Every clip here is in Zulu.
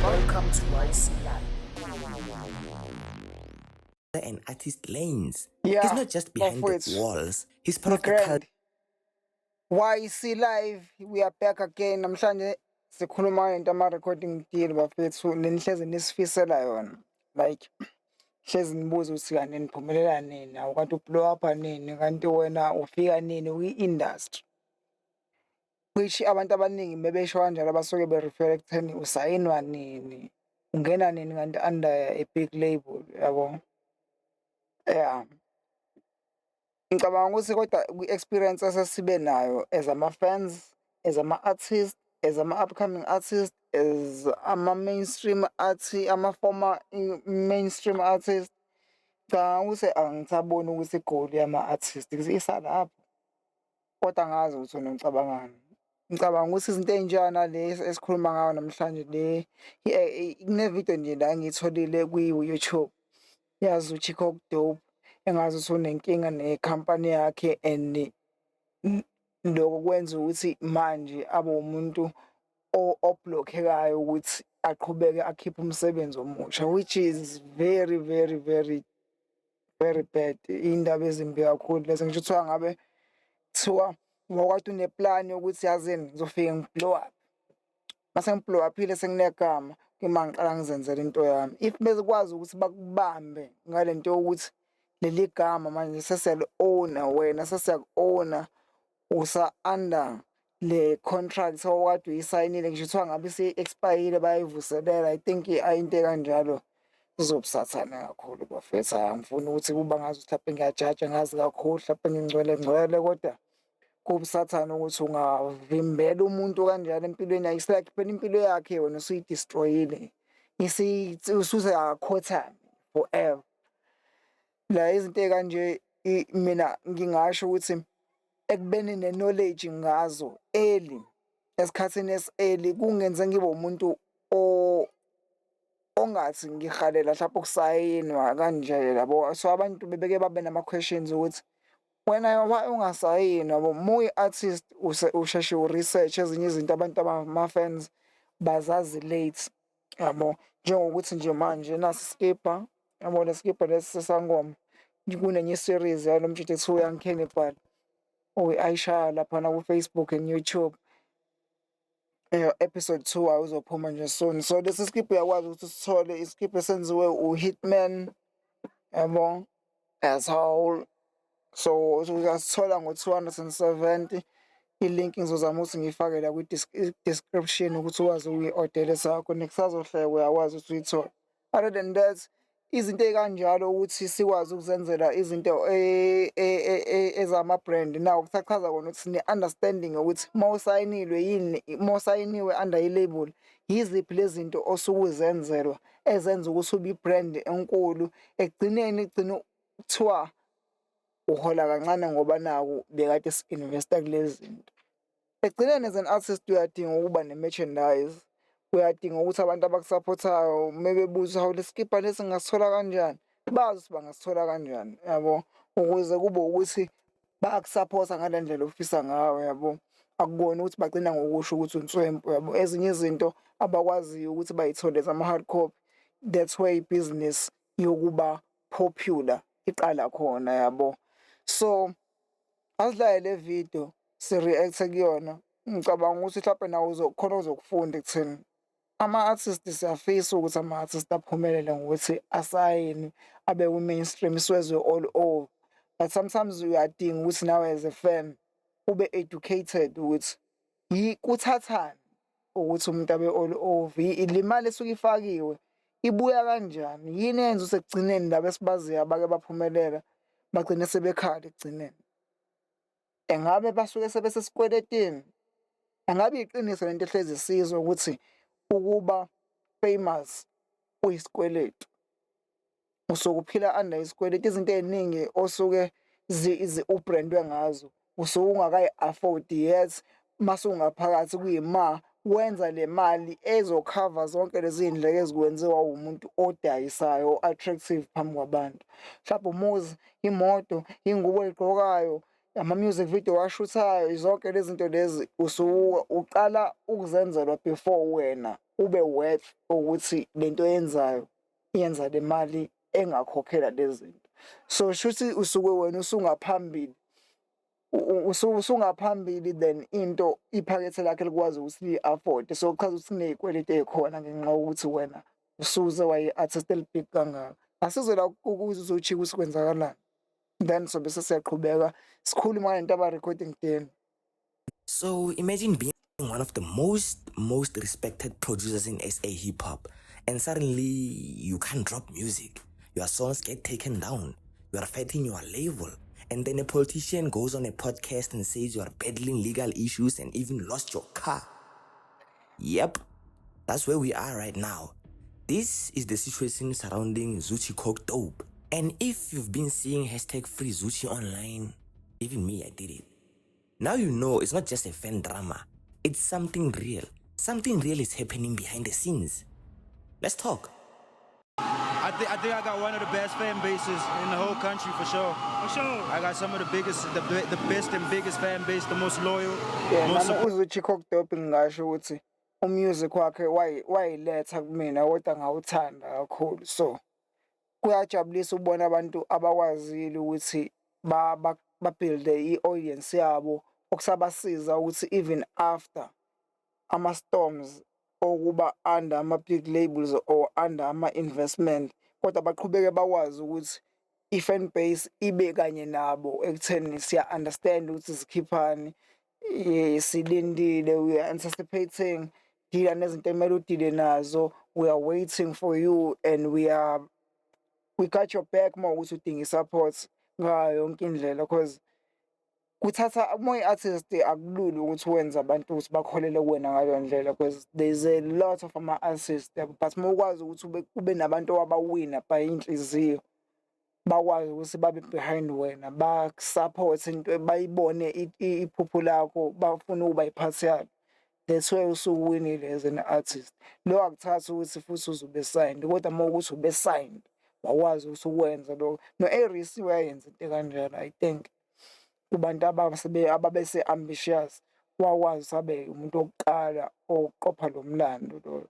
Welcome to YC Live. An artist lanes. Yeah, He's not just behind the bafowethu, walls. He's part of the grand. culture. YC Live, we are back again. Namhlanje sikhuluma ngento ama-recording deal bafethu nenihlezi nisifisela yona. Like hlezi nibuza ukuthi kanti niphumelela nini, awukanti ublow up nini, kanti wena ufika nini kwi-industry. Which abantu abaningi mebesho kanjalo abasuke be-refer ekutheni usayinwa nini, ungena nini kanti under a big label, yabo. Yeah. Ngicabanga ukuthi kodwa kwi-experience esesibe nayo as ama-fans, as ama-artists, as ama-upcoming artists, as ama-mainstream ama-former mainstream artists, ngicabanga ukuthi angisaboni ukuthi igoli yama-artist isalapho. Kodwa angazi ukuthi wena ngicabangani. Ngicabanga ukuthi izinto ey'njana lezi esikhuluma ngayo namhlanje kunevidiyo nje la engiyitholile kwi-YouTube yazi uChicok Dope engazi ukuthi unenkinga nekhampani yakhe and lokho kwenza ukuthi manje abe umuntu oblockekayo ukuthi aqhubeke akhiphe umsebenzi omusha, which is very very very very bad. Iy'ndaba ezimbi kakhulu lezo. Ngisho kuthiwa ngabe kuthiwa wakade uneplan yokuthi yazini ngizofike ngi-blow up, mase ngi-blow up-ile senginegama kima ngiqala ngizenzele into yami. If bezikwazi ukuthi bakubambe ngale nto yokuthi leli gama manje sesiyali-owner, wena sesiyaku-owner, usa-under le contract owakade uyisayinile. Ngisho kuthiwa ngabe isi-expire-ile bayayivuselela. I think into ekanjalo kuzobusathane kakhulu bafethu. Angifuni ukuthi kuba ngazi ukuthi mhlawumbe ngiyajaja ngazi kakhulu, mhlawumbe ngingcwele kodwa kubusathane ukuthi ungavimbela umuntu kanjalo empilweni yakhe. It's like phela impilo yakhe wena usuyidestroyile, usuzakakhothami forever. La izinto ey'kanje mina ngingasho ukuthi ekubeni ne-knowledge ngazo early, esikhathini esi-early, kungenze ngibe umuntu ongathi ngihalela mhlawumbe ukusayinwa kanje yabo. So abantu bebeke babe nama-questions ukuthi wena why ungasayinwa yabo. Uma uyi-artist usheshe u-research ezinye izinto abantu ama-fans bazazi late, yabo. Njengokuthi nje manje nasi iskibha, yabo le skibha lesi sesangoma kunenye i-series yalo mfowethu ekuthiwa uYoung ayishaya laphana ku-Facebook and YouTube. Episode 2 awuzophuma nje soon. So lesi skibha uyakwazi ukuthi sithole iskibha esenziwe u-Hitman, yabo, as whole. So uyasithola ngo-270. I-link ngizozama ukuthi ngiyifake la kwi-description ukuthi ukwazi ukuyi-ordela sakho. Nekusazohleka uyakwazi ukuthi uyithole. Other than that, izinto ey'kanjalo ukuthi sikwazi ukuzenzela izinto ezama-brand nawo kusachaza kona ukuthi ne-understanding ukuthi uma usayinilwe yini, uma usayiniwe under i-label, yiziphi lezi zinto osuke uzenzelwa ezenza ukuthi ube i-brand enkulu. Ekugcineni kuthiwa uhola kancane ngoba naku bekade si-investa kulezi zinto. Ekugcineni as an artist uyadinga ukuba ne-merchandise, uyadinga ukuthi abantu abakusapothayo mebebuza hawu le skibha lesi ngingasithola kanjani, bazi ukuthi bangasithola kanjani, yabo, ukuze kube ukuthi bayakusapotha ngale ndlela ofisa ngayo, yabo. Akubona ukuthi bagcina ngokusho ukuthi unswempu, yabo. Ezinye izinto abakwaziyo ukuthi bayithole zama-hard copy, that's where ibhizinisi yokuba popular iqala khona, yabo. So asilaye le video si-react-e kuyona. Ngicabanga ukuthi mhlawumbe nawe khona uzokufunda ekutheni ama-artist siyafisa ukuthi ama-artist aphumelele ngokuthi asayine abe ku-mainstream iswezwe all over. But sometimes uyadinga ukuthi nawe as a fan ube educated ukuthi kuthathani ukuthi umuntu abe all over. Le mali esuke ifakiwe ibuya kanjani, yini eyenza ukuthi ekugcineni laba esibaziyo abake baphumelela bagcine sebekhala ekugcineni. Engabe basuke sebesesikweletini? Angabe iqiniso lento ehlezi isizwe ukuthi ukuba famous kuyisikweletu, usuke uphila under isikweletu. Izinto ey'ningi osuke ubrandwe ngazo usuke ungakayi-afford yet, mase ungaphakathi kuyima wenza le mali ezokhava zonke lezi iy'ndleko ezikwenziwa umuntu odayisayo, o-attractive phambi kwabantu. Mhlawumbe umuzi, imoto, iy'ngubo oy'gqokayo, ama-music video owashuthayo, zonke lezi zinto lezi usuke uqala ukuzenzelwa before wena ube worth ukuthi lento yenzayo yenza le mali engakhokhela lezi zinto. So shuthi usuke wena usungaphambili usungaphambili then into iphakethe lakhe likwazi ukuthi li-afford. So kuchaza ukuthi kuney'kweletu ey'khona ngenxa yokuthi wena usuze wayi-artist elibig kangaka. Asize la ukuze uzochika ukuthi kwenzakalani. Then sobe sesiyaqhubeka sikhuluma ngento aba-recording then. So imagine being one of the most respected producers in SA hip hop, and suddenly you can't drop music. Your songs get taken down. You are fighting your label. And then a politician goes on a podcast and says you are battling legal issues and even lost your car. Yep, that's where we are right now. This is the situation surrounding Zoocci Coke Dope. And if you've been seeing #FreeZoocci online, even me, I did it. Now you know it's not just a fan drama. It's something real. Something real is happening behind the scenes. Let's talk. I think I got one of the best fan bases in the whole country for sure. For sure. I got some of the biggest, the best and biggest fan base, the most loyal. Yeah, most nami uZoocci Coke Dope ngingasho ukuthi umusic wakhe wayiletha kumina kodwa ngawuthanda kakhulu. So kuyajabulisa ukubona abantu abakwazile ukuthi babuilde i-audience yabo okusabasiza ukuthi even after ama-storms okuba under ama-big labels or under ama-investment kodwa baqhubeke bakwazi ukuthi i-fan base ibe kanye nabo ekutheni siya-understand ukuthi sikhiphani, silindile, we are anticipating, dila nezinto ekumele udile nazo, we are waiting for you and we got your back uma ukuthi udinga i-support ngayo yonke indlela because kuthatha uma uyi-artist akulula ukuthi wenze abantu ukuthi bakholele kuwena ngaleyo ndlela because there's a lot of ama-artists but uma ukwazi ukuthi ube nabantu abawina by inhliziyo bakwazi ukuthi babe behind wena bakusupport into bayibone iphupho lakho bafuna ukuba yiphathi yalo, that's why usuwinile as an artist. Lo akuthatha ukuthi futhi uzube signed kodwa uma ukuthi ube signed wakwazi ukuthi ukwenza lo no-Aries wayenza into kanjalo. I think kubantu ababese ambitious wakwazi sabe umuntu wokuqala oqopha lo mlando lo.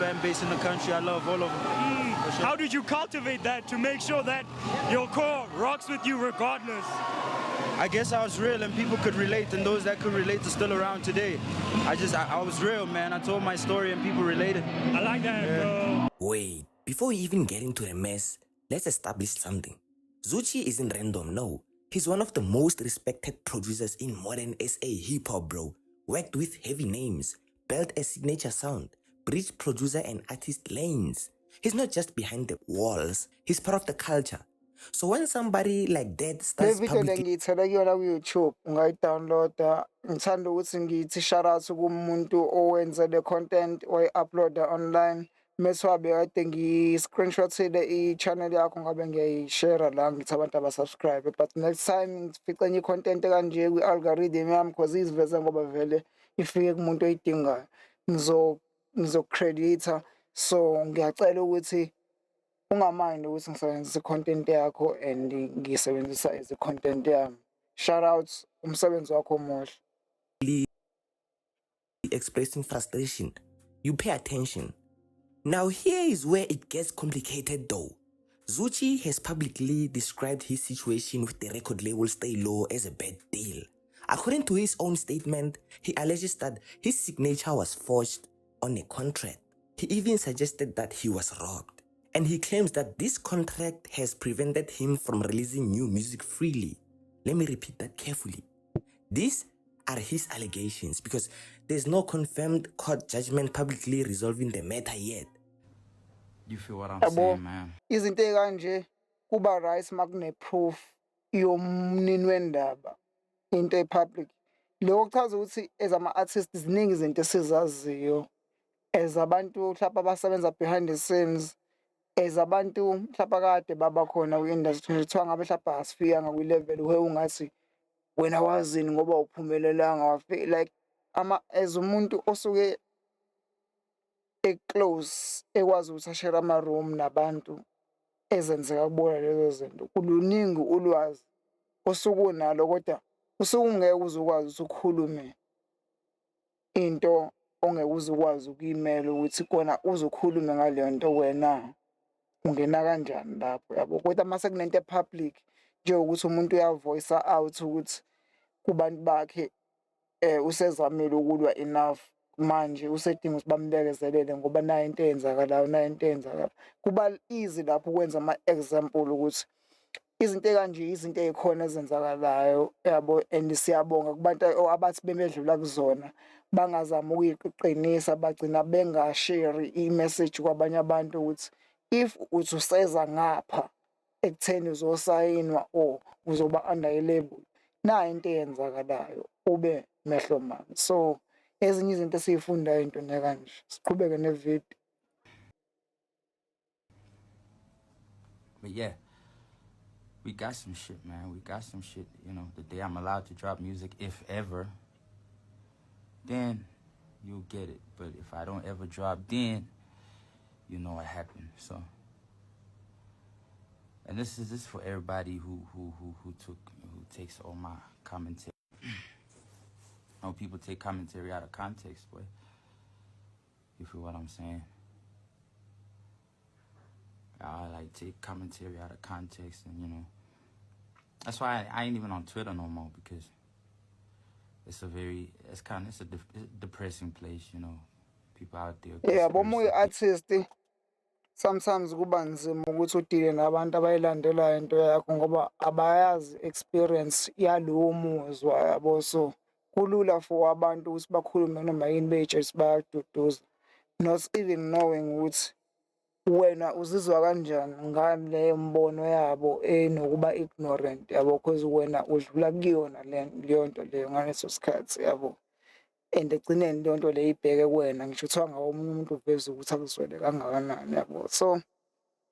fan base in the country. I love all of them. For sure. How did you cultivate that to make sure that your core rocks with you regardless? I guess I was real and people could relate, and those that could relate are still around today. I was real, man. I told my story and people related. I like that, bro. Wait, before we even get into the mess, let's establish something. Zoocci isn't random, no. He's one of the most respected producers in modern SA hip-hop, bro. Worked with heavy names, built a signature sound, bridged producer and artist lanes. He's not just behind the walls, he's part of the culture. So when somebody like that starts publicly... ngiyithela kuyona ku-YouTube, ungayi-downloada. Ngithanda ukuthi ngithi shout out kumuntu owenza le content oyi-uploada online. Mese wabe kade ngi-screenshotile i-channel yakho ngabe ngiyayishare la ngithi abantu abasubscribe. But next time ngifice enye i-content kanje kwi-algorithm yami because iziveze ngoba vele ifike kumuntu oyidingayo. Ngizo-creator. So ngiyacela ukuthi ungamind ukuthi ngisebenzisa i-content yakho and ngiyisebenzisa as i-content yami. Shout out umsebenzi wakho omuhle. expressing frustration, you pay attention. Now here is where it gets complicated though. Zoocci has publicly described his situation with the record label Stay Low as a bad deal. According to his own statement, he alleges that his signature was forged on a contract. He even suggested that he was robbed. And he claims that this contract has prevented him from releasing new music freely. Let me repeat that carefully. These are his allegations because there's no confirmed court judgment publicly resolving the matter yet. You feel what I'm Yabo, saying, man? izinto ekanje kuba right makune-proof yomnini wendaba into epublic. Lokho kuchaza ukuthi as ama-artists ziningi izinto esizaziyo as abantu mhlawumbe abasebenza behind the scenes, as abantu mhlawumbe kade babakhona kwi-industry kuthiwa ngabe mhlawumbe asifikanga kwi-level ungathi wena wazini ngoba uphumelelanga like as umuntu osuke close ekwazi ukuthi ashare ama-room nabantu ezenzeka kubona lezo zinto, kuluningi ulwazi osukunalo kodwa usukungeke uzokwazi ukuthi ukhulume into ongeke uze ukwazi ukuyimela ukuthi kona uzokhuluma ngaleyo nto wena ungena kanjani lapho yabo. Kodwa mase kunento e-public njengokuthi umuntu uyavoice out ukuthi kubantu bakhe usezamile ukulwa enough, manje usedinga ukuthi bambekezelele ngoba nayo into eyenzakalayo, nayo into eyenzakalayo. Kuba easy lapho ukwenza ama-example ukuthi izinto ekanje izinto ey'khona ezenzakalayo yabo, and siyabonga kubantu abathi bemedlula kuzona bangazama ukuyiqinisa, bagcina bengasheri i-message kwabanye abantu ukuthi if uthi useza ngapha ekutheni uzosayinwa or uzoba under i-label, nayo into eyenzakalayo, ube mehlo man. So ezinye izinto esiyifundayo into nekanje. Siqhubeke nevideo. But yeah, we got some shit, man. We got some shit, you know, the day I'm allowed to drop music, if ever, then you'll get it. But if I don't ever drop, then you know what happened. So, and this is for everybody who takes all my commentary. I know people take commentary out of context, but you feel what I'm saying? I like take commentary out of context, and you know, that's why I ain't even on Twitter no more, because it's a depressing place, you know. People out there. Yeah, bomoya artist sometimes kuba nzima ukuthi udile nabantu abayilandelayo into yakho ngoba abayazi experience yalowo muzwa yabo. So kulula for abantu ukuthi bakhulume noma yini bejesi bayaduduza, not even knowing ukuthi wena uzizwa kanjani ngaleyo mbono yabo enokuba ignorant yabo, because wena udlula kuyona leyo nto leyo ngaleso sikhathi yabo. And egcineni leyo nto leyo ibheke kuwena, ngisho kuthiwa ngawo omunye umuntu uveze ukuthi akuzwele kangakanani yabo. So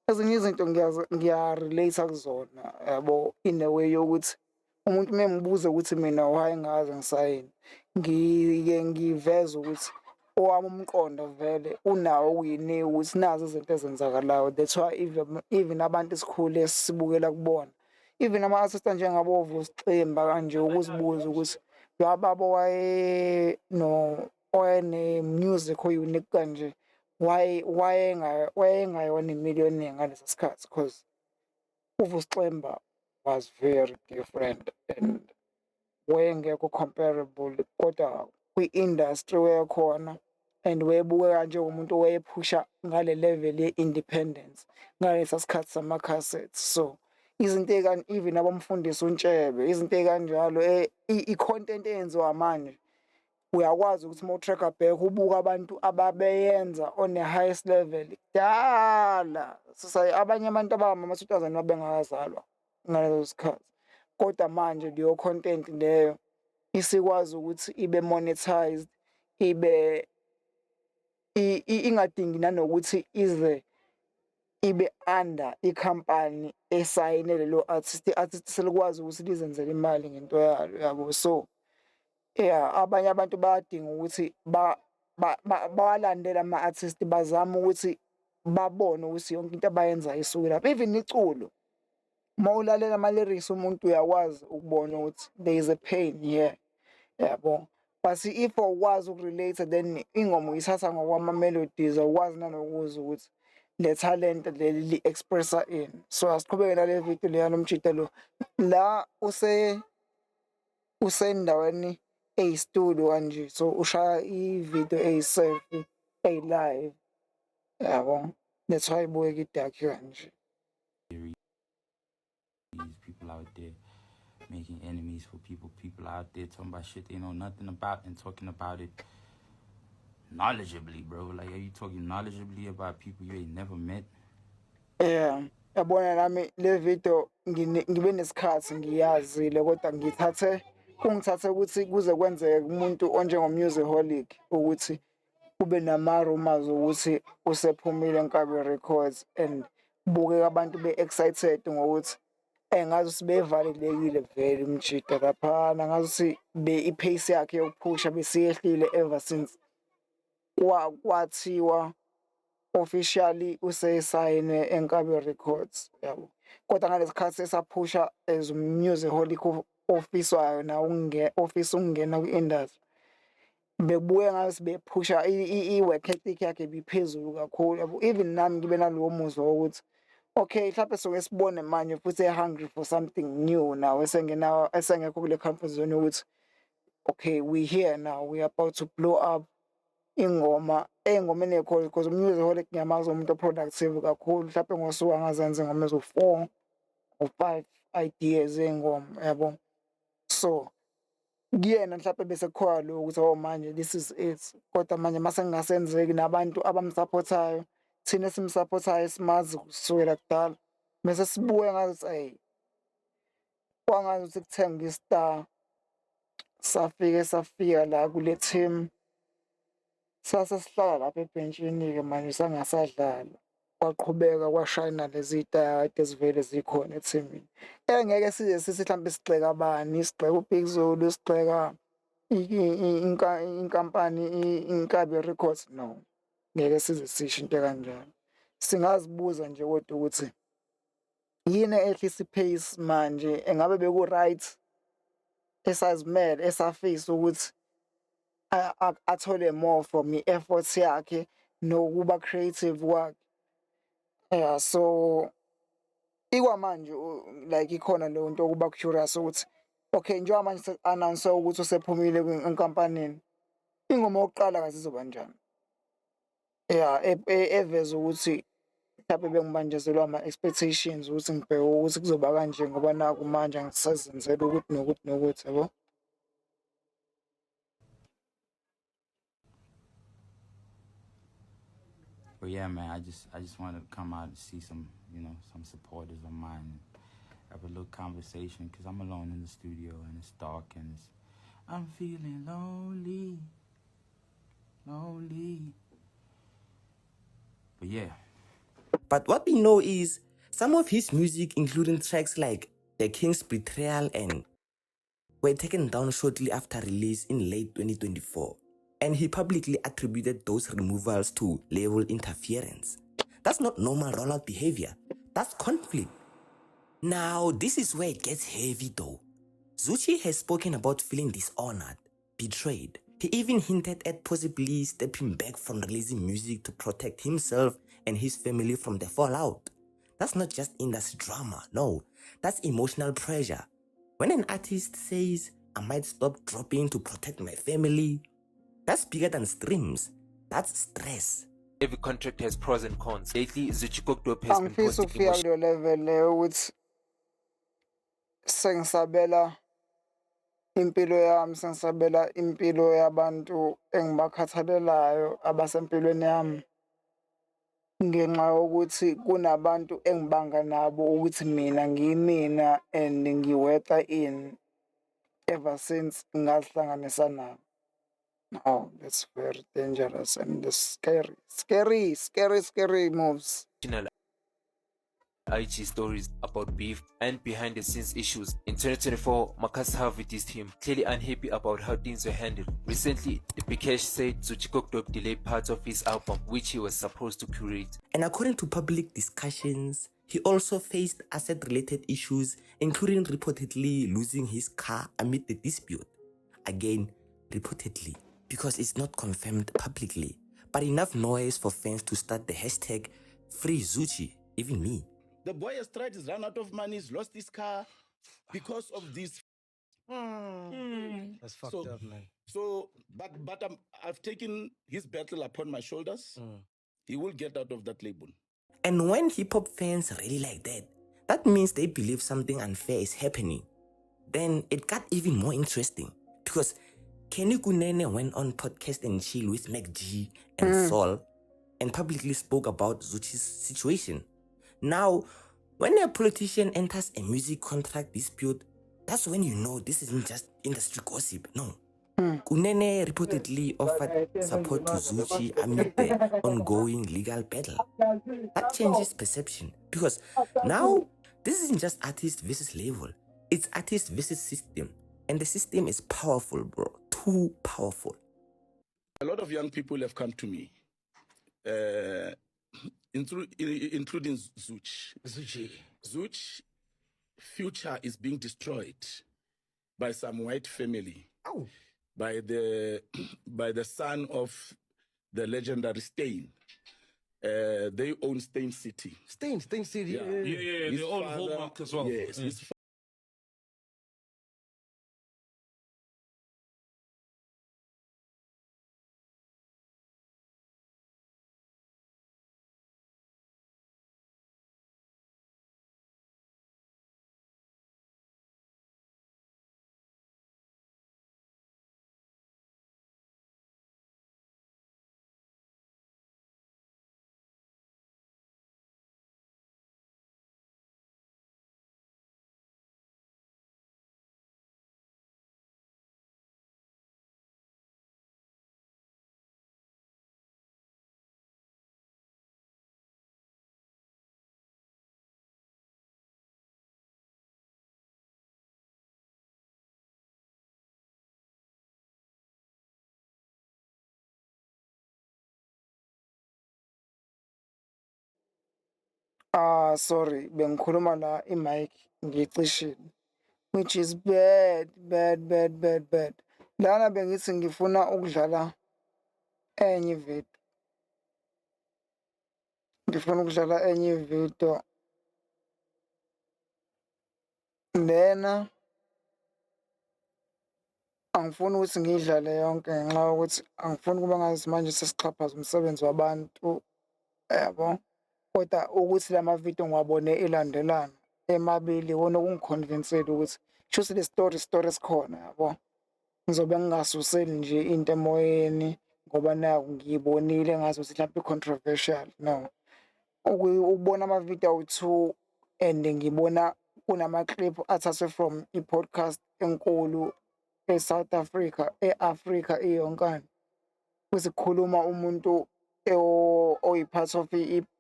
ezinye izinto ngiyarelate kuzona yabo, in a way yokuthi umuntu memngibuza ukuthi mina why ngaze ngisayini, ngike ngiveze ukuthi owami umqondo vele unawo uyini ukuthi nazi izinto ezenzakalayo. That's why even abantu esikhule sibukela kubona, even ama-artist njengabo Vusiximba kanje, ukuzibuza ukuthi lwababo ne-music o-unique kanje, wayengayona imiliyoni ngalesa sikhathi, because uVusiximba was very different and wayengekho comparable kodwa kwi-industry wekhona, and wayebukeka njengomuntu owayephusha ngale level ye-independence ngalesa sikhathi sama-cassettes. So izinto even abamfundisa uNtshebe, izinto ey'kanjalo, i-content eyenziwa manje uyakwazi ukuthi uma u-tracker back ubuka abantu ababeyenza on the highest level kudala. Abanye abantu abangama-2000 babengakazalwa ngaleso sikhathi, kodwa manje leyo content leyo isikwazi ukuthi ibe monetized, ibe ingadingi nanokuthi ize ibe under ikhampani esayine lelo artist. I-artist selikwazi ukuthi lizenzele imali ngento yalo yabo. So yeah, abanye abantu bayadinga ukuthi bawalandele ama-artist, bazame ukuthi babone ukuthi yonke into abayenzayo isuke lapho. Even iculo, uma ulalela ama-lyrics umuntu uyakwazi ukubona ukuthi there is a pain here yabo. But if awukwazi ukurelate, then ingoma uyithatha ngokwama-melodies, awukwazi nanokuzwa ukuthi le talent leli li-expressa ini. So asiqhubeke nale video leya nomtshito lo, la usendaweni eyi-studio kanje, so ushaya i-video eyi-selfie eyi-live yabo. That's why ibukeka idark kanje. These people out there making enemies for people out there talking about shit they know nothing about and talking about it knowledgeably, bro. Like, are you talking knowledgeably about people you ain't never met? Yeah, yabona nami le video ngibe nesikhathi ngiyazile, kodwa kungithathe ukuthi kuze kwenzeke umuntu onjengo-musicaholic ukuthi kube nama-rumors ukuthi usephumile eNkabi Records, and bukeka abantu be-excited ngokuthi ngazi sibevalelekile vele umtshito laphana, ngazi i-pace yakhe yokuphusha besiyehlile ever since kwathiwa officially usesayine eNkabi Records yabo. Kodwa ngalesikhathi esaphusha as musicaholic ofiswayo na office ukungena kwi-industry, bebuye ngathi bephusha i-work ethic yakhe ibiphezulu kakhulu yabo. Even nami ngibe nalowo muzwa wokuthi okay mhlawumbe soke sibone manje futhi hungry for something new now esengekho kule comfort zone yokuthi okay we here now, we about to blow up ingoma engomeni ekhona because uMusicaholic ngiyamazi umuntu productive kakhulu. Mhlawumbe ngosuku angazenza ingoma ezo-4 or 5 ideas engoma yabo. So kuyena mhlawumbe bese kukhona lo ukuthi oh manje this is it, kodwa manje mase kungasenzeki nabantu abamsupportayo thina esimsupportayo simazi kusukela kudala bese sibuye ngathi hey kwangazi ukuthi kuthenga i-star safika la kule team sihlala lapha ebhentshini-ke manje sangasadlala kwaqhubeka kwashayina lezi taya kade zivele zikhona ethimini. Engeke size sithi mhlawumbe sigxeka abani, sigxeka uBig Zulu, sigxeka inkampani Inkabi Records, no, ngeke size sisho into kanjalo. Singazibuza nje kodwa ukuthi yini ehlisa ipace manje, engabe beku-right esazimele esafisa ukuthi athole more from i-efforts yakhe nokuba creative kwakhe. Yeah, so ikwamanje like ikhona leyo nto okuba curious ukuthi okay njengoba manje se-announce ukuthi usephumile enkampanini, ingoma yokuqala kazi izoba njani? Yeah, eveza ukuthi mhlawumbe bengibanjezelwa ama-expectations ukuthi ngibheke ukuthi kuzoba kanje ngoba naku manje angisazenzela ukuthi nokuthi nokuthi yabo. But yeah, man, I just wanted to come out and see some, some supporters of mine, and have a little conversation, because I'm alone in the studio and it's dark and I'm feeling lonely. But yeah. But what we know is some of his music, including tracks like The King's Betrayal and were taken down shortly after release in late 2024. And he publicly attributed those removals to label interference. That's not normal rollout behavior. That's conflict. Now, this is where it gets heavy though. Zoocci has spoken about feeling dishonored, betrayed. He even hinted at possibly stepping back from releasing music to protect himself and his family from the fallout. That's not just industry drama, no. That's emotional pressure. When an artist says, I might stop dropping to protect my family, that's bigger than streams. That's stress. Every contract has pros and cons. Lately, Zoocci Kokdope has been Angifisa posting ukufika kulo level leyo ukuthi sengisabela impilo yami, sengisabela impilo yabantu engibakhathalelayo abasempilweni yami, ngenxa yokuthi kunabantu engibanga nabo ukuthi mina ngiyimina and ngiweta in ever since ngazihlanganisa nabo. Oh, that's very dangerous and scary moves. IG stories about beef and behind the scenes issues. In 2024, Marcus Harvey dissed him, clearly unhappy about how things were handled. Recently, the Bikesh said Zoocci Kokdope delayed parts of his album, which he was supposed to curate. And according to public discussions, he also faced asset-related issues, including reportedly losing his car amid the dispute. Again, reportedly, because it's not confirmed publicly, but enough noise for fans to start the hashtag #FreeZoocci, even me. The boy has tried, he's run out of money, he's lost his car because of this. That's fucked up, man. So, but I've taken his battle upon my shoulders. He will get out of that label. And when hip-hop fans really like that, that means they believe something unfair is happening. Then it got even more interesting, because Kenny Kunene went on Podcast and Chill with Mac G and Saul and publicly spoke about Zoocci's situation. Now, when a politician enters a music contract dispute, that's when you know this isn't just industry gossip, no. Kunene reportedly offered support to Zoocci amid the ongoing legal battle. That changes perception, because now this isn't just artist versus label, it's artist versus system. And the system is powerful, bro. Too powerful. A lot of young people have come to me, including Zoocci. Zoocci future is being destroyed by some white family. by the by the son of the legendary Stain. They own Stain City. Stain City. Yeah. They own Hallmark as well. Yes, his Sorry, bengikhuluma la i-mic ngiyicishile, which is bad. Lana bengithi ngifuna ukudlala enye ividiyo. Ngifuna ukudlala enye ividiyo. Lena angifuni ukuthi ngiyidlale yonke ngenxa yokuthi angifuni ukuba ngazi manje sesixhaphaza umsebenzi wabantu, yabo. Kodwa ukuthi la mavidiyo ngiwabone elandelana emabili iwona okungiconvince-ile ukuthi kushuthi le story esikhona, yabo. Ngizobe ngingasuseli nje into emoyeni ngoba naku ngiyibonile engazuthi mhlampe i-controversial, no. Ukubona amavidiyo awu-2 and ngibona kunama-clip athathwe from i-podcast enkulu e-South Africa, e-Afrika iyonkana. Futhi kukhuluma umuntu oyi-part of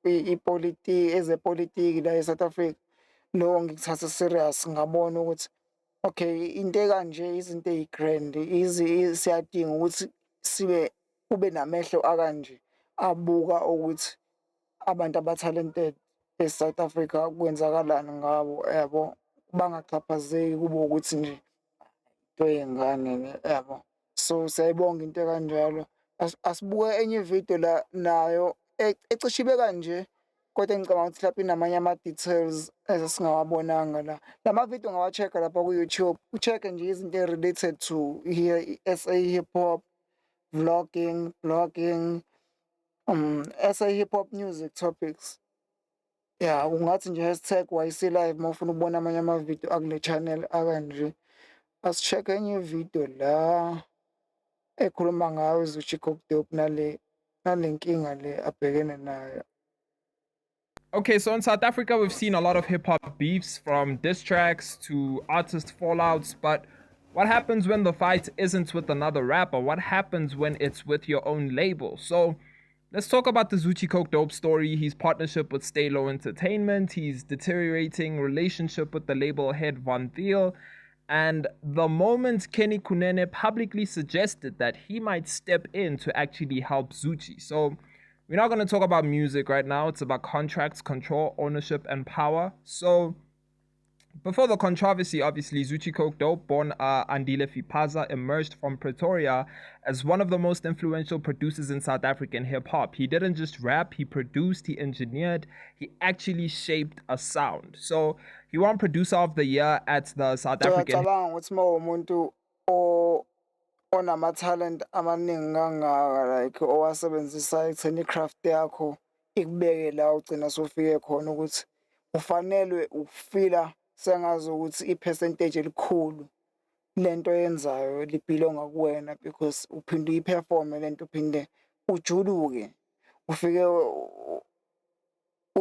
ezepolitiki la e-South Africa. Lo ngikuthatha serious, ngabona ukuthi okay, into ekanje izinto eyi-grand, siyadinga ukuthi ube namehlo akanje abuka ukuthi abantu aba-talented e-South Africa kwenzakalani ngabo, yabo. Bangaxhaphazeki kube ukuthi nje into yengane, yabo. So siyayibonga into ekanjalo. Asibuke enye ividiyo la nayo ecishe ibe kanje, kodwa ngicabanga ukuthi mhlampe inamanye ama-details esingawabonanga la. La mavidiyo ungawa-check-a lapha ku-YouTube, u-check-e nje izinto e-related to SA hip hop, vlogging, blogging, SA hip hop music topics. Yeah, ungathi nje #YC Live uma ufuna ukubona amanye amavidiyo akule channel akanje. Asi-check-e enye ividiyo la ekhuluma ngayo uZuchicok Dope nale nkinga le abhekene nayo. Okay, so in South Africa, we've seen a lot of hip hop beefs, from diss tracks to artist fallouts. But what happens when the fight isn't with another rapper? What happens when it's with your own label? So let's talk about the Zuchicok Dope story. His partnership with Stay Low Entertainment, his deteriorating relationship with the label head Von Thiel, and the moment Kenny Kunene publicly suggested that he might step in to actually help Zuchi. So we're not going to talk about music right now. It's about contracts, control, ownership, and power. So before the controversy, obviously, Zuchicok Dope, born Andile Fipaza, emerged from Pretoria as one of the most influential producers in South African hip-hop. He didn't just rap, he produced, he engineered, he actually shaped a sound. So he won Producer of the Year at the South African... Ngiyacabanga ukuthi uma umuntu onama-talent amaningi kangaka, like owasebenzisa ekutheni i-craft yakho ikubeke la ugcina sofike khona ukuthi ufanelwe ukufila sengazi ukuthi i-percentage elikhulu lento yenzayo libhilonga kuwena, because uphinde uyiperforme lento, uphinde ujuluke,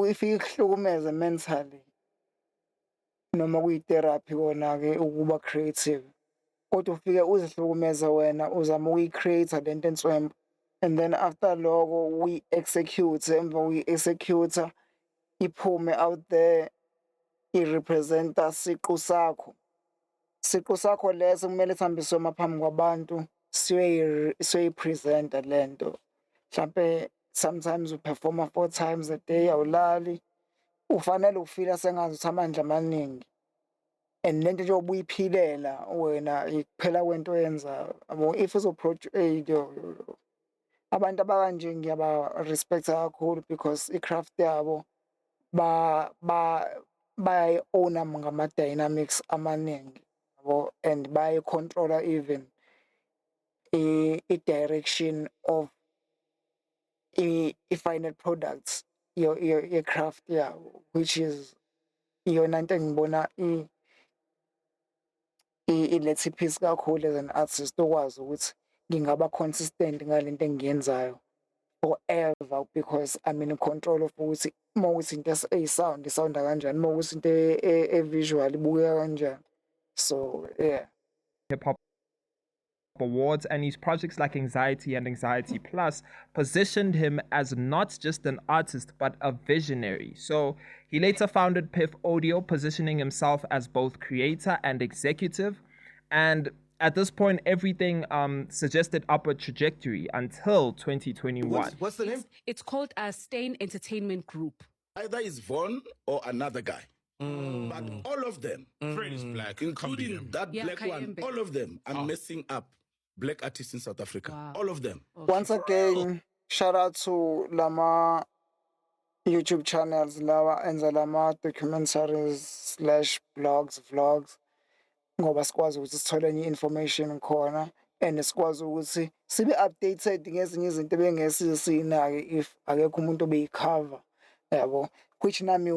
ifike ikuhlukumeze mentally, noma kuyi-therapy kona-ke ukuba creative. Kodwa ufike uzihlukumeze wena uzama ukuyi-create lento enswembu, and then after loko uyi-execute, emva kuyi-execute iphume out there i-representa siqu sakho leso kumele sihambiswe maphambi kwabantu siyoyi-presenta lento. Mhlampe sometimes uperforma 4 times a day, awulali, ufanele ufila sengazi ukuthi amandla amaningi. and lento nje obuyiphilela wena ikuphela kwento oyenzayo yabo. If abantu abakanje ngiyaba-respecta kakhulu because i-craft yabo bayayi-owna ngama-dynamics amaningi yabo, and bayayi-controla even i-direction of i-final products ye-craft yabo, which is iyona nto engibona iletha i-peace kakhulu as an artist, ukwazi ukuthi ngingaba consistent ngalento engiyenzayo forever because I'm in control of ukuthi uma ukuthi into eyi-sound isounda kanjani, uma ukuthi into e-visual ibukeka kanjani. So yeah. Hip Hop Awards, and his projects like Anxiety and Anxiety Plus positioned him as not just an artist but a visionary. So he later founded Piff Audio, positioning himself as both creator and executive. And at this point, everything suggested upward trajectory until 2021. What's the name? It's called Stain Entertainment Group. Either it's Von or another guy. But all of them, Fred is black, including that Yeah, black one, Kayembe. all of them are messing up black artists in South Africa. Wow. All of them. Once again, shout out to Lama YouTube channels, Lama enza lama documentaries / blogs, vlogs. Ngoba sikwazi ukuthi sithole enye information khona, and sikwazi ukuthi sibe updated ngezinye izinto ebengesize siyinake if akekho umuntu obeyikhava yabo, which nami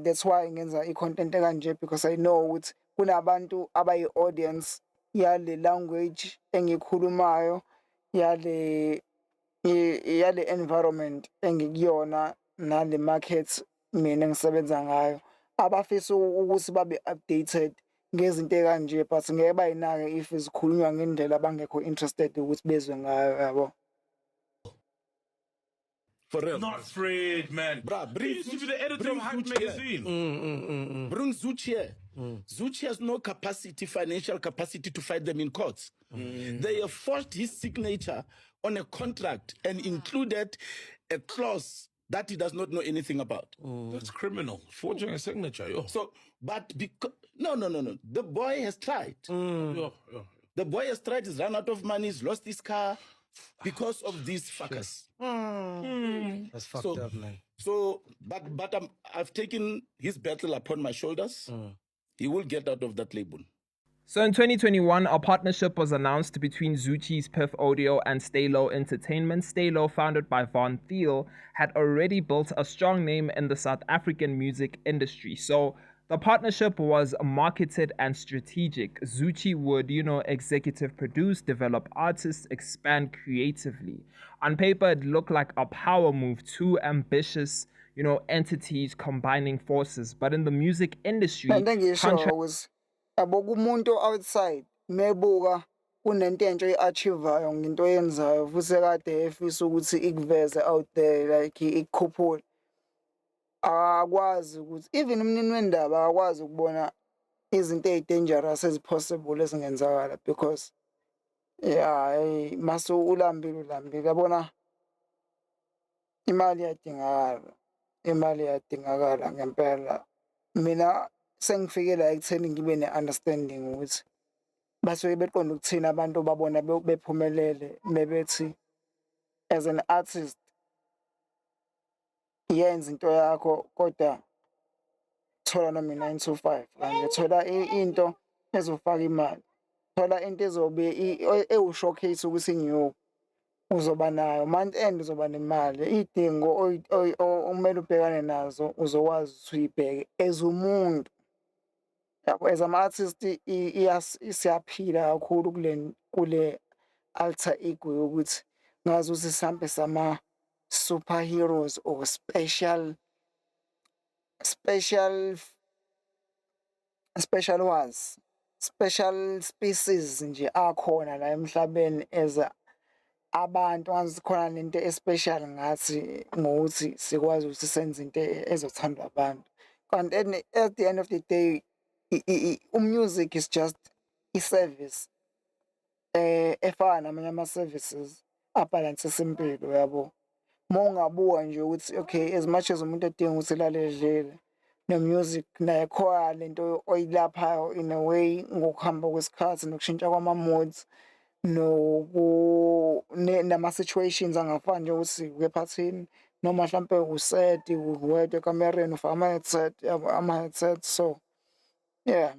that's why ngenza i-content ekanje, because I know ukuthi kunabantu abayi-audience yale language engikhulumayo, yale environment engikuyona, nale market mina engisebenza ngayo, abafisa ukuthi babe updated ngezinto ekanje, but ngeke bayinake if zikhulunywa ngendlela abangekho interested ukuthi bezwe ngayo yabo. For real. Not Fred, man. Bruh, He used to be the editor of Hype magazine. Bring Zuch here. Zuch has no capacity, financial capacity to fight them in courts. They have forged his signature on a contract and included a clause that he does not know anything about. That's criminal. Forging a signature, yo. So, but because no. The boy has tried. Yo. The boy has tried. He's run out of money. He's lost his car because of these fuckers. That's fucked up, man. So, but I've taken his battle upon my shoulders. He will get out of that label. So in 2021, a partnership was announced between Zuchi's Piff Audio and Stay Low Entertainment. Stay Low, founded by Von Thiel, had already built a strong name in the South African music industry. So the partnership was marketed and strategic. Zuchi would, executive produce, develop artists, expand creatively. On paper, it looked like a power move, two ambitious, entities combining forces. But in the music industry, was yabo kumuntu outside mebuka kunento entsha i-achievayo ngento yenzayo futhi kade efisa ukuthi ikuveze out there, like ikukhuphule, akwazi ukuthi even umnini wendaba akwazi ukubona izinto eyi-dangerous ezipossible ezingenzakala, because mase ulambile yabona, imali iyadingakala ngempela. Mina sengifike la ekutheni ngibe ne-understanding ukuthi basuke beqonda ukuthina abantu babona bephumelele mebethi as an artist yenza into yakho kodwa thola noma 9 to 5 kanje, thola into ezofaka imali, thola into ezobe ewu-showcase ukuthi ngiyo uzoba nayo month end, uzoba nemali, iy'dingo okumele ubhekane nazo uzokwazi ukuthi uyibheke as umuntu yabo. As ama-artist siyaphila kakhulu kule alter ego yokuthi ngazi ukuthi sihambe sama-superheroes or special species nje akhona la emhlabeni as abantu, ngazi khona lento especial ngathi ngokuthi sikwazi ukuthi senze into ezothandwa abantu. Kanti at the end of the day, music is just i-service efana namanye ama-services abhalansisa impilo yabo. Uma ungabuka nje ukuthi okay, as much as umuntu edinga ukuthi lalele ne-music nekhona lento oyilaphayo in a way ngokuhamba kwesikhathi nokushintsha kwama-moods nama-situations angafani nje ukuthi ukephathini noma mhlampe used uwedwa ekamereni ufake ama-headset so yeah.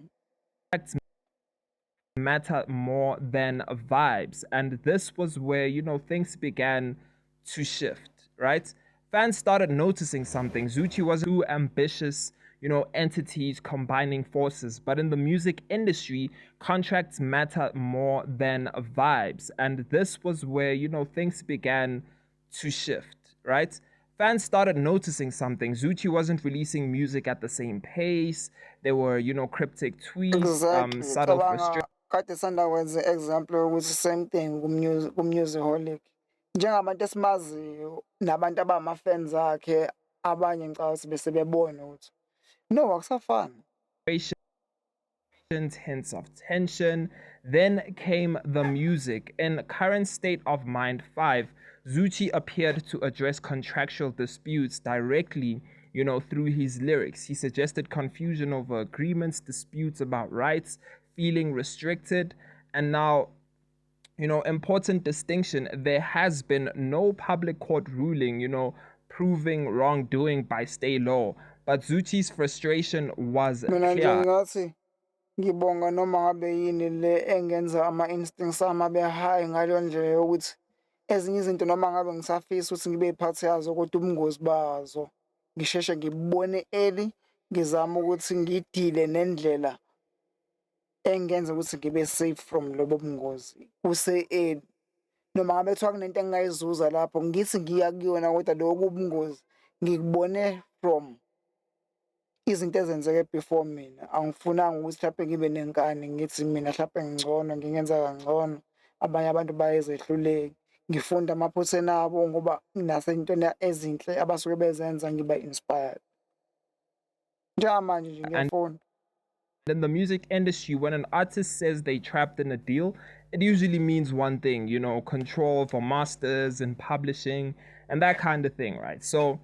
Matter more than vibes, and this was where things began to shift, right? Fans started noticing something. Zoocci wasn't too ambitious, entities combining forces, but in the music industry, contracts matter more than vibes, and this was where things began to shift, right? Fans started noticing something. Zoocci wasn't releasing music at the same pace. There were, cryptic tweets, Exactly. subtle Cabanga frustration. kade sandakwenza example ukuthi same thing ku-musicaholic njengabantu esimaziyo nabantu abama-fans akhe abanye ngicabanga ukuthi bese bebona ukuthi no akusafani. Hints of tension. Then came the music. In Current State of Mind 5, Zoocci appeared to address contractual disputes directly, through his lyrics. He suggested confusion over agreements, disputes about rights, feeling restricted, and now, important distinction, there has been no public court ruling, proving wrongdoing by state law, but Zoocci's frustration was Mina nje clear. ngathi ngibonga noma ngabe yini le engenza ama-instincts ami abe high ngaleyo ndlela yokuthi ezinye izinto noma ngabe ngisafisa ukuthi ngibe yiphathi yazo kodwa ubungozi bazo ngisheshe ngibone early ngizama ukuthi ngidile nendlela engenza ukuthi ngibe safe from lobo bungozi kuse-early noma ngabe kuthiwa kunento engingayizuza lapho ngithi ngiya kuyona kodwa lokho ubungozi ngikubone from izinto ezenzeke before mina angifunanga ukuthi mhlawumbe ngibe nenkani ngithi mina mhlawumbe ngingcono ngingenza kangcono abanye abantu bayezehluleki ngifunda amaphutheni abo ngoba nasentweni ezinhle abasuke bezenza ngiba inspired njengamanje nje ngiyafunda. In the music industry, when an artist says they trapped in a deal, it usually means one thing, control for masters and publishing and that kind of thing, right? So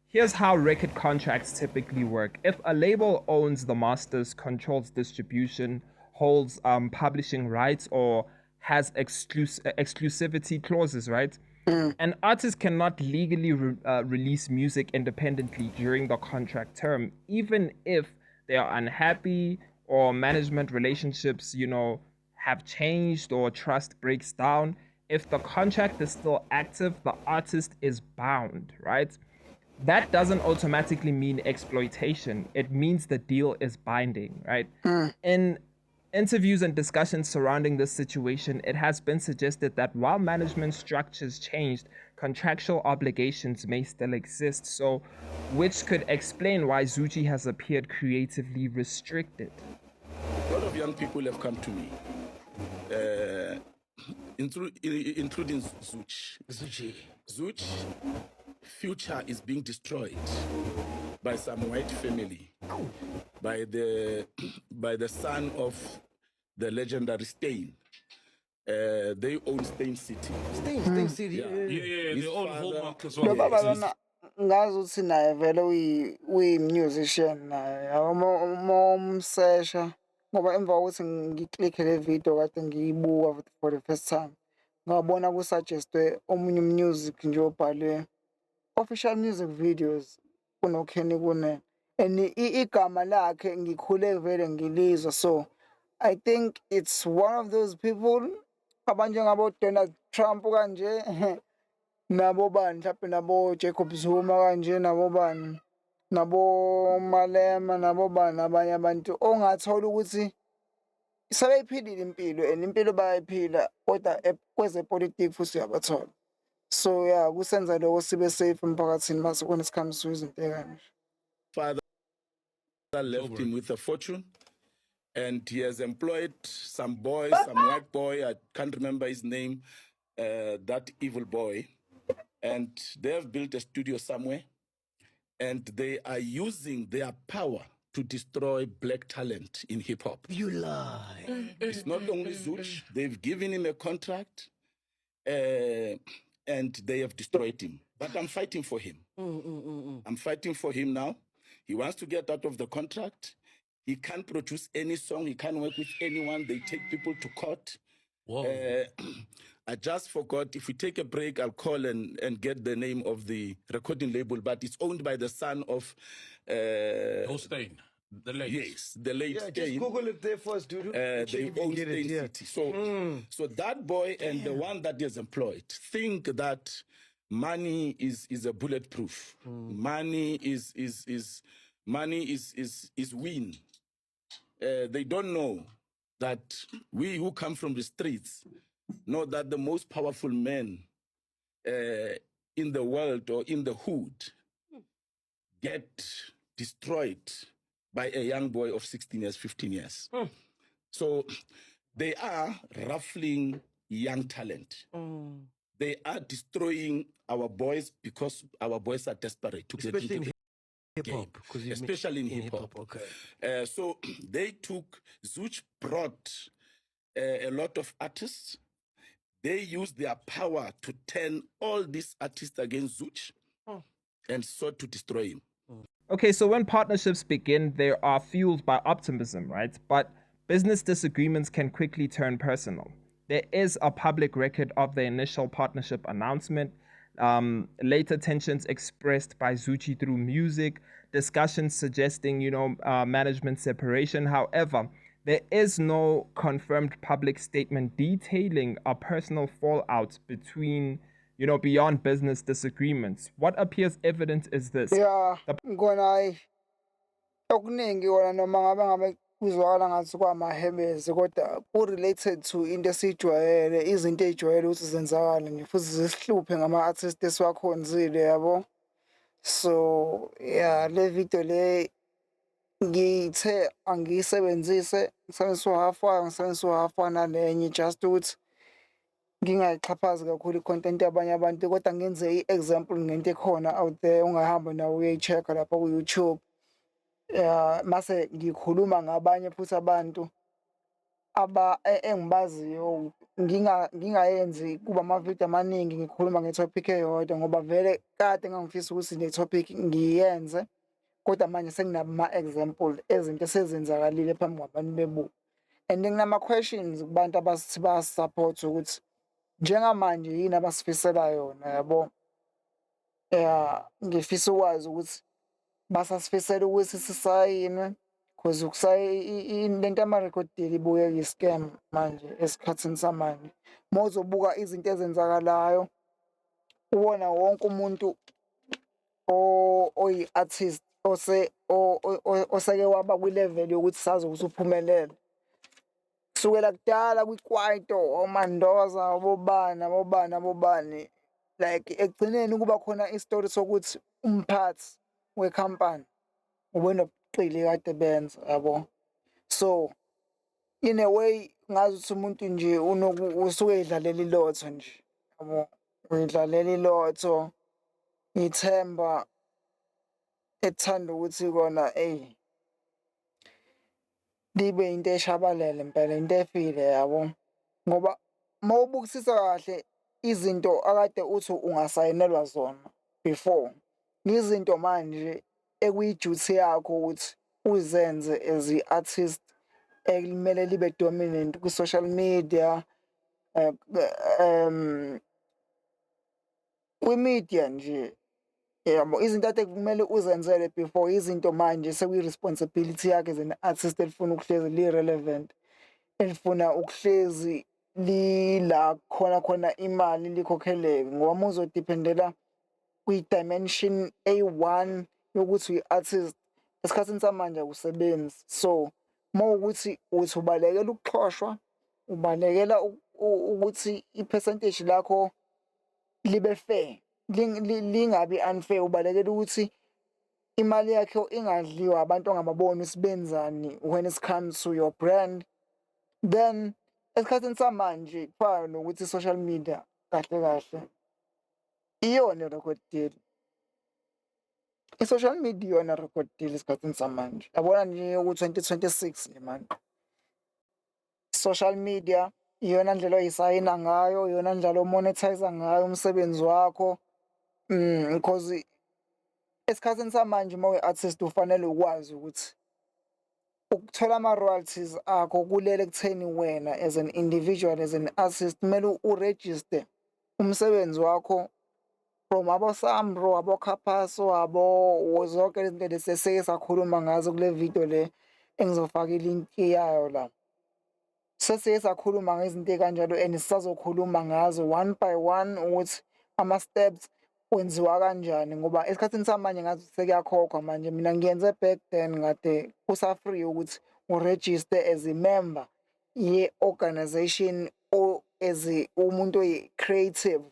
here's how record contracts typically work. If a label owns the masters, controls distribution, holds publishing rights, or has exclusivity clauses, right? An artist cannot legally release music independently during the contract term, even if they are unhappy or management relationships, have changed or trust breaks down. If the contract is still active, the artist is bound, right? That doesn't automatically mean exploitation. It means the deal is binding, right? In interviews and discussions surrounding this situation, it has been suggested that while management structures changed, contractual obligations may still exist. So, which could explain why Zoocci has appeared creatively restricted. A lot of young people have come to me, including Zoocci. Future is being destroyed by some white family, by the son of the legendary Stain. They own Stain City. Stain City. Yeah, they own Hallmark as well. Lo baba lona ngazi ukuthi naye vele uyi-musician naye uma umsesha ngoba emva kokuthi ngiklikhe le video kade ngiyibuka for the first time ngabona kusuggestwe omunye music nje obhalwe official music videos kunoKenny Kunene and igama lakhe ngikhule vele ngilizwa, so I think it's one of those people abanjengabo Donald Trump kanje nabo bani mhlawumbe nabo Jacob Zuma kanje nabo bani nabo Malema nabo bani abanye abantu ongathola ukuthi sebeyiphilile impilo and impilo bayayiphila kodwa kwezepolitiki futhi uyabathola. So yeah, kusenza lokho sibe safe emphakathini mase when it comes to izinto ekanje. Father left him with a fortune, and he has employed some boy, some white boy, I can't remember his name, that evil boy, and they have built a studio somewhere, and they are using their power to destroy black talent in hip-hop. You lie. It's not only Zoocci, they've given him a contract, and they have destroyed him. But I'm fighting for him. I'm fighting for him now. He wants to get out of the contract. He can't produce any song. He can't work with anyone. They take people to court. Whoa. I just forgot. If we take a break, I'll call and get the name of the recording label, but it's owned by the son of Holstein, the late. Yes, the late Yeah, just Steyn. Google it there first, dude. They own Steyn City. So that boy and the one that is employed think that money is a bulletproof. Money is win. They don't know that we who come from the streets know that the most powerful men in the world or in the hood get destroyed by a young boy of 16 years, 15 years. So they are ruffling young talent. They are destroying our boys because our boys are desperate to get into hip-hop. Especially in hip-hop. Okay. So they took, Zoot brought a lot of artists. They used their power to turn all these artists against Zoot and sought to destroy him. Okay, so when partnerships begin, they are fueled by optimism, right? But business disagreements can quickly turn personal. There is a public record of the initial partnership announcement, later tensions expressed by Zoot through music, discussions suggesting, management separation. However, there is no confirmed public statement detailing a personal fallout between, beyond business disagreements. What appears evident is this. Yeah, ngona okuningi wona noma ngabe kuzwakala ngathi kwamahebezi kodwa ku-related to into esijwayele, izinto ey'jwayele ukuthi zenzakale nje futhi zisihluphe ngama-artist esiwakhonzile yabo. So yeah, le video le ngithe angiyisebenzise, ngisebenzise u-half wayo, ngisebenzise u-half nalenye just ukuthi ngingayixhaphazi kakhulu i-content yabanye abantu kodwa ngenze i-example ngento ekhona out there ungahamba nawe uyayi-check-a lapha ku-YouTube. Mase ngikhuluma ngabanye futhi abantu engibaziyo, ngingayenzi kuba amavidiyo amaningi ngikhuluma nge-topic eyodwa ngoba vele kade ngangifisa ukuthi le-topic ngiyenze kodwa manje senginabo ama-example ezinto esezenzakalile phambi kwabantu bebuka. And nginama-questions kubantu abasithi bayasisupport ukuthi njengamanje yini abasifisela yona yabo. Ngifisa ukwazi ukuthi basasifisela ukuthi sisayinwe because lento yama-record deal ibuye yi-scam manje esikhathini samanje. Uma uzobuka izinto ezenzakalayo ubona wonke umuntu oyi-artist oseke waba kwi-level yokuthi sazi ukuthi uphumelele kusukela kudala kwi-kwaito, oMandoza, abobani, like ekugcineni kuba khona isitori sokuthi umphathi wekhampani ubenobuqili kade benza yabo. So in a way ngazi ukuthi umuntu nje usuke edlalela ilotho nje yabo, uyidlalela ilotho. Ngithemba ethanda ukuthi kona libe into eshabalele impela, into efile yabo, ngoba uma ubukisisa kahle izinto akade uthi ungasayinelwa zona before, izinto manje ekuyi-duty yakho ukuthi uzenze as i-artist ekumele libe dominant ku-social media, kwi-media nje yabo. Izinto ade kumele uzenzele before, izinto manje sekuyi-responsibility yakhe as an artist elifuna ukuhlezi li-relevant, elifuna ukuhlezi lila khona imali likhokheleke, ngoba uma uzodiphendela kwi-dimension A1 yokuthi uyi-artist esikhathini samanje akusebenzi. So uma ukuthi ubalekela ukuxoshwa, ubalekela ukuthi i-percentage lakho libe fair, lingabi unfair, ubalekela ukuthi imali yakho ingadliwa abantu ongababoni usibenzani when it comes to your brand, then esikhathini samanje kufana nokuthi i-social media kahle iyona record deal. I-social media iyona record deal esikhathini samanje. Yabona nje ku-2026 nje manje. Social media iyona ndlela oyisayina ngayo, iyona ndlela omonetize ngayo umsebenzi wakho. Because esikhathini samanje uma uyi-artist ufanele ukwazi ukuthi ukuthola ama-royalties akho kulele ekutheni wena as an individual, as an artist, kumele uregister umsebenzi wakho from abo-Samro, abo-Capasso, zonke lezi zinto lesi eseke sakhuluma ngazo kule video le engizofaka ilinki yayo la. Sesike sakhuluma ngezinto ey'kanjalo and sisazokhuluma ngazo one by one ukuthi ama-steps kwenziwa kanjani, ngoba esikhathini samanje ngathi sekuyakhokhwa manje. Mina ngiyenze back then kade kusa-free ukuthi uregister as a member ye-organization or as umuntu oyi-creative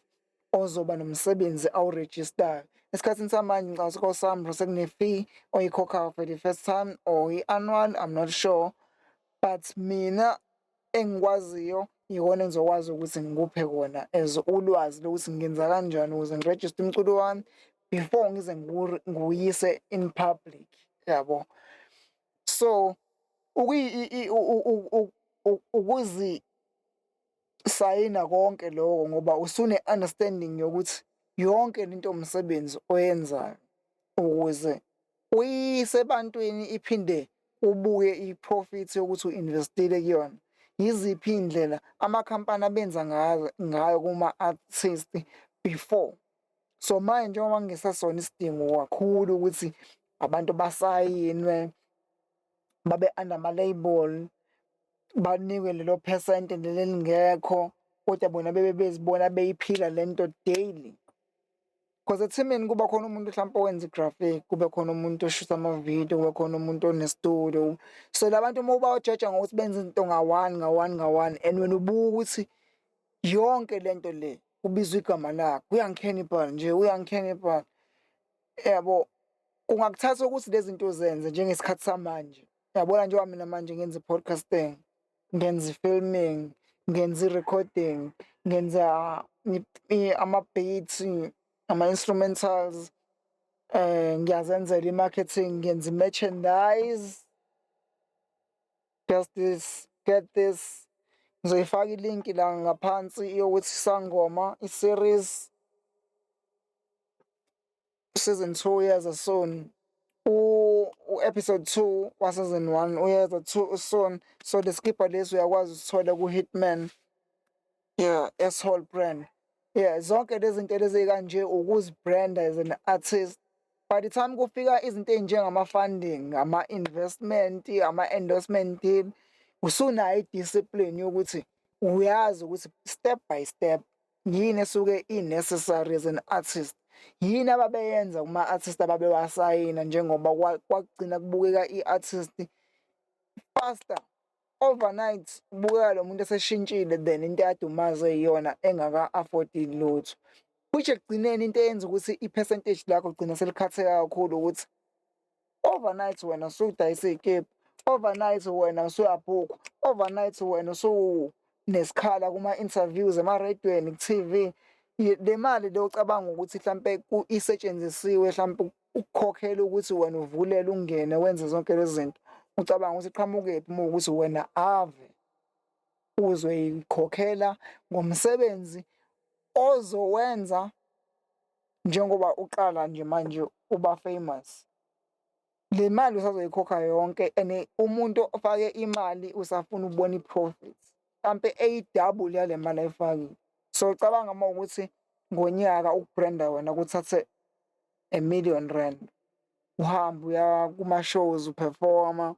ozoba nomsebenzi awurejistayo. Esikhathini samanje ngicabanga ko-Samro sekune-fee oyikhokhayo for the first time or i-annual, I'm not sure, but mina engikwaziyo yikona engizokwazi ukuthi ngikuphe kona as ulwazi lokuthi ngenza kanjani ukuze ngirejiste umculo wami before ngize ngiwuyise in public, yabo. So ukuzisayina konke lokho ngoba usune-understanding yokuthi yonke lento umsebenzi oyenzayo ukuze uyise ebantwini iphinde ubuye i-profit yokuthi u-investile kuyona. Yiziphi iy'ndlela amakhampani abenza ngayo kuma-artist before. So manje njengoba kungesasona isidingo kakhulu ukuthi abantu basayinwe babe under ama-label, banikwe lelo phesenti leli elingekho, kodwa bona bebe bezibona beyiphila lento daily. Because ethimini kuba khona umuntu mhlawumpe owenza i-graphic, kube khona umuntu oshuta amavidiyo, kube khona umuntu one-studio. So labantu uma ubawajaja ngokuthi benze into nga-one and wena ubuka ukuthi yonke lento le kubizwa igama lakho, uyangi-cannibal nje, uyangi-cannibal, yabo. Kungakuthatha ukuthi lezi zinto uzenze njengesikhathi samanje. Yabona njengoba mina manje ngenza i-podcasting, ngenza i-filming, ngenza i-recording, ngenza ama-beats, ama-instrumentals, ngiyazenzela i-marketing, ngenza i-merchandise. Get this. Ngizoyifaka ilinki la ngaphansi yokuthi Sangoma, i-series season 2 uyeza soon. U-episode 2 wa season 1 uyeza soon. So the skipper lesi uyakwazi usithola ku-Hitman, yeah, S-Hall brand. Yeah, zonke lezi zinto lezi ey'kanje ukuzibranda as an artist. By the time kufika izinto ey'njengama-funding, ama-investment, ama-endorsement deal, usunayo i-discipline yokuthi uyazi ukuthi step by step yini esuke i-necessary as an artist. Yini ababeyenza kuma-artist ababewasayina njengoba kwagcina kubukeka i-artist faster. Overnight ubukeka lo muntu eseshintshile then into yadumaze iyona engaka-afford lutho. Which ekugcineni into eyenza ukuthi i-percentage lakho kugcina selikhatheka kakhulu ukuthi overnight wena usudayisa iy'kebhe, overnight wena usuyabhukwa, overnight wena usunesikhala kuma-interviews, ema-radioweni, ku-TV. Le mali le ucabanga ukuthi mhlampe isetshenzisiwe mhlampe ukukhokhela ukuthi wena uvulele ungene wenze zonke lezi zinto. Ucabanga ukuthi iqhamukephi uma ukuthi wena ave uzoyikhokhela ngomsebenzi ozowenza njengoba uqala nje manje uba famous. Le mali usazoyikhokha yonke and umuntu ofake imali usafuna ukubona i-profit mhlampe eyi-double yale mali ayifakile. So ucabanga uma ukuthi ngonyaka ukubranda wena kuthathe R1 million, uhambe uya kuma-shows uperforma,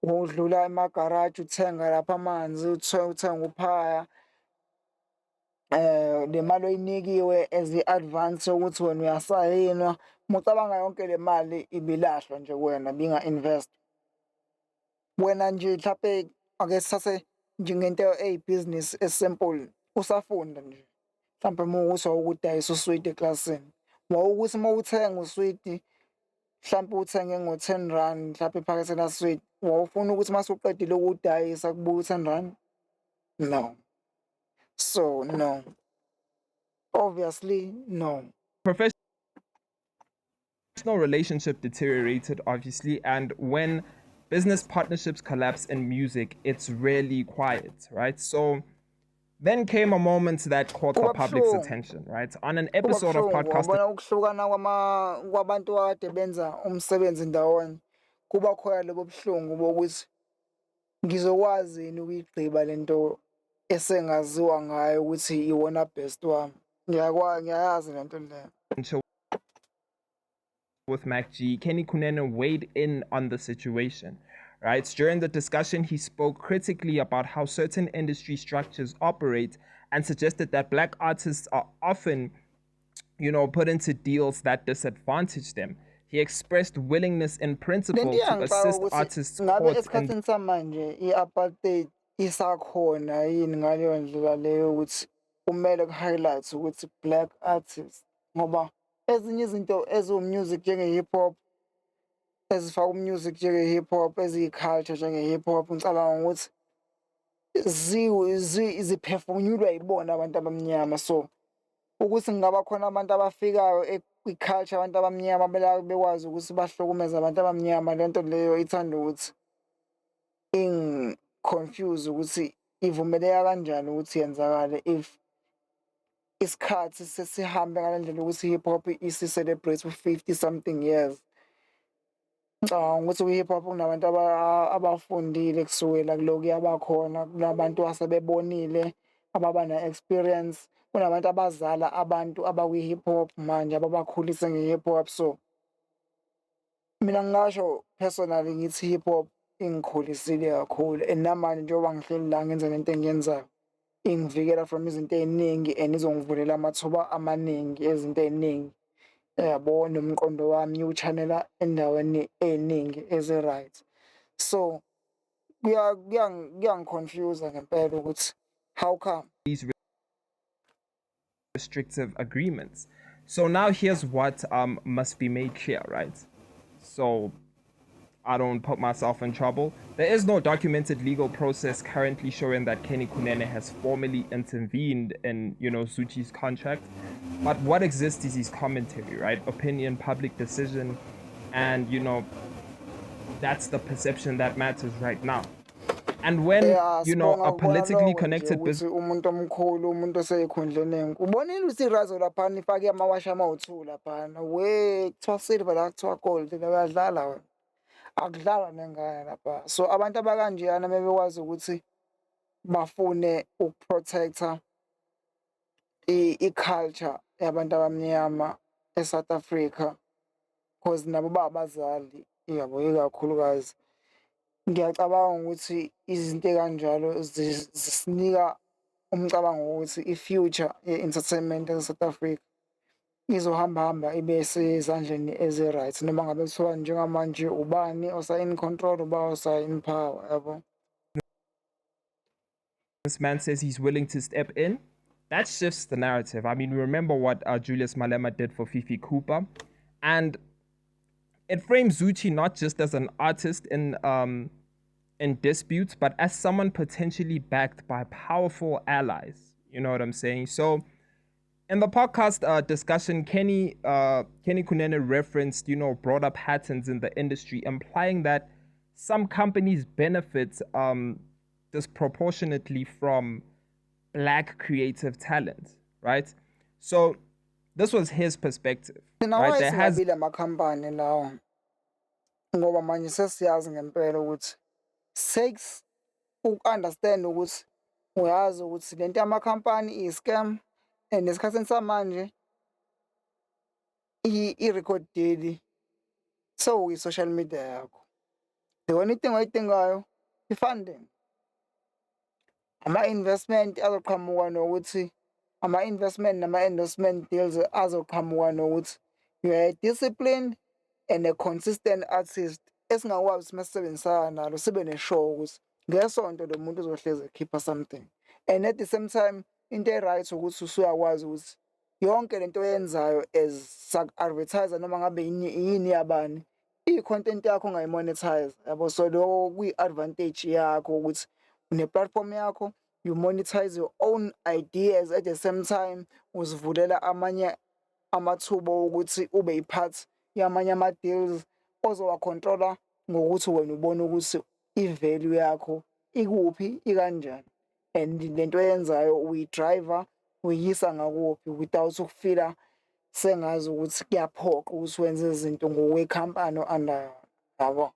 udlula emagaraji uthenga lapha amanzi, uthenga uphaya, le mali oyinikiwe as i-advance yokuthi wena uyasayinwa. Mucabanga yonke le mali ibilahlwa nje kuwena binga-invest. Wena nje mhlampe ake sithathe njengento eyibhizinisi esimple, usafunda nje. Mhlampe uma ukuthi wawukudayisa uswidi eklasini, wawukuthi uma uthenga uswidi mhlampe uthenge ngo-R10 mhlampe iphakethe laswidi, wawufuna ukuthi uma usuqedile ukudayisa kubuye u-R10? No. So no. Obviously no. Professional relationship deteriorated, obviously, and when business partnerships collapse in music, it's really quiet, right? So Then came a moment that caught the Kuba public's buhlungu. attention, right? On an Kuba episode of buhlungu Podcast ngibona ukuhlukana kwabantu akade benza umsebenzi ndawonye. Kuba khona lobo buhlungu bokuthi ngizokwazi yini ukuyigqiba lento esengaziwa ngayo ukuthi iwona best wami. Ngiyayazi lento leyo. with Mac G, Kenny Kunene weighed in on the situation. Right? During the discussion, he spoke critically about how certain industry structures operate and suggested that black artists are often, put into deals that disadvantage them. He expressed willingness in principle to assist artists ngabe caught in esikhathini samanje i-apartheid isakhona yini ngaleyo ndlela leyo ukuthi kumele ku-highlight ukuthi black artists ngoba ezinye izinto eziwu-music njenge-hip hop ezifaka u-music njenge-hip hop eziyi-culture njenge-hip hop ngicabanga ukuthi ziphefumulwa yibona abantu abamnyama so ukuthi ngaba khona abantu abafikayo kwi-culture abantu abamnyama bekwazi ukuthi bahlukumeze abantu abamnyama lento leyo ithanda ukuthi confuse ukuthi ivumeleka kanjani ukuthi yenzakale if isikhathi sesihambe ngale ndlela ukuthi hip hop isi-celebrate for 50 something years. Ngicabanga ukuthi kwi-hip hop kunabantu abafundile kusukela kulokuya abakhona, kunabantu asebebonile ababa na-experience, kunabantu abazala abantu abakwi-hip hop manje ababakhulise nge-hip hop. So mina ngingasho personally ngithi hip hop ingikhulisile kakhulu and namanje njengoba ngihleli la ngenza lento engiyenzayo ingivikela from izinto ey'ningi and izongivulela amathuba amaningi ezinto ey'ningi yabo nomqondo wami uwuchanela endaweni ey'ningi ezi-right. So kuyangiconfuse ngempela ukuthi how come these restrictive agreements. So now here's what must be made clear, right? So I don't put myself in trouble. There is no documented legal process currently showing that Kenny Kunene has formally intervened in, Zootji's contract. But what exists is his commentary, right? Opinion, public decision, and, that's the perception that matters right now. And when, a politically connected business... umuntu omkhulu umuntu oseyikhundleni ubonile ukuthi irazo laphana ifake amawasha amawu-2 laphana kuthiwa silver la kuthiwa gold bayadlala wena akudlalwa nengane lapha. So abantu abakanjeyana bebekwazi ukuthi bafune ukuprotecta i-culture yabantu abamnyama eSouth Africa because nabo babazali yabo ikakhulukazi. Ngiyacabanga ukuthi izinto ekanjalo zisinika umcabango ukuthi i-future ye-entertainment eSouth Africa izohamba ibe sezandleni ezi-right noma ngabe kuthiwa njengamanje ubani osa-in control uba osa-in power yabo. This man says he's willing to step in. That shifts the narrative. I mean, we remember what Julius Malema did for Fifi Cooper, and it frames Zootji not just as an artist in disputes, but as someone potentially backed by powerful allies. You know what I'm saying? So in the podcast discussion, Kenny Kunene referenced, broader patterns in the industry, implying that some companies benefit disproportionately from black creative talent, right? So this was his perspective. Right? There has amakhampani lawo ngoba manje sesiyazi ngempela ukuthi sex uku-understand ukuthi uyazi ukuthi lento yamakhampani i-scam and esikhathini samanje i-record deal so i-social media yakho. The only thing oyidingayo i-funding. Ama-investment azoqhamuka nokuthi ama-investment nama-endorsement deals azoqhamuka nokuthi you are a disciplined and a consistent artist esingakwazi simasebenzisana nalo sibe ne-show ukuthi ngesonto lo muntu uzohlezi ekhipha something and at the same time into e-right ukuthi usuyakwazi ukuthi yonke lento oyenzayo as saku-advertise noma ngabe yini yabani i-content yakho ungayimonetize yabo. So lokho kuyi-advantage yakho ukuthi une-platform yakho, you monetize your own ideas at the same time uzivulela amanye amathuba ukuthi ube yipart yamanye ama-deals ozowa-controla ngokuthi wena ubone ukuthi i-value yakho ikuphi ikanjani. and lento oyenzayo uyi-driver uyisa ngakuphi without ukufila sengazi ukuthi kuyaphoqa ukuthi wenze izinto ngokwekhampani o-under yabo.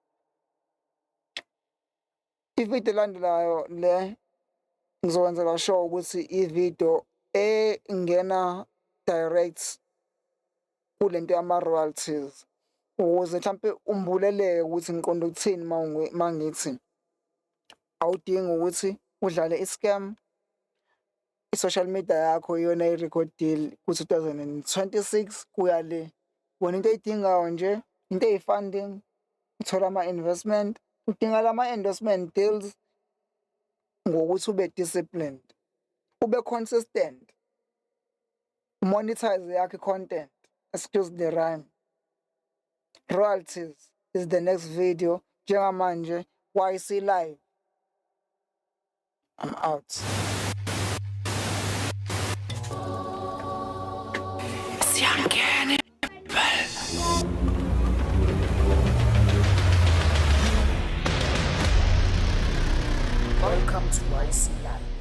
Ividiyo elandelayo le ngizokwenzela sure ukuthi ividiyo engena direct kulento yama-royalties ukuze mhlampe umbuleleke ukuthi ngiqonda ukuthini uma ngithi awudingi ukuthi udlale i-scam. I-social media yakho iyona i-record deal ku-2026 kuya le. Wena into oyidingayo nje into eyi-funding, uthola ama-investment, udinga lama-endorsement deals ngokuthi ube disciplined, ube consistent, monetize yakho content. Excuse the rhyme. Royalties is the next video. Njengamanje YC Live. I'm out. Welcome to YC Live.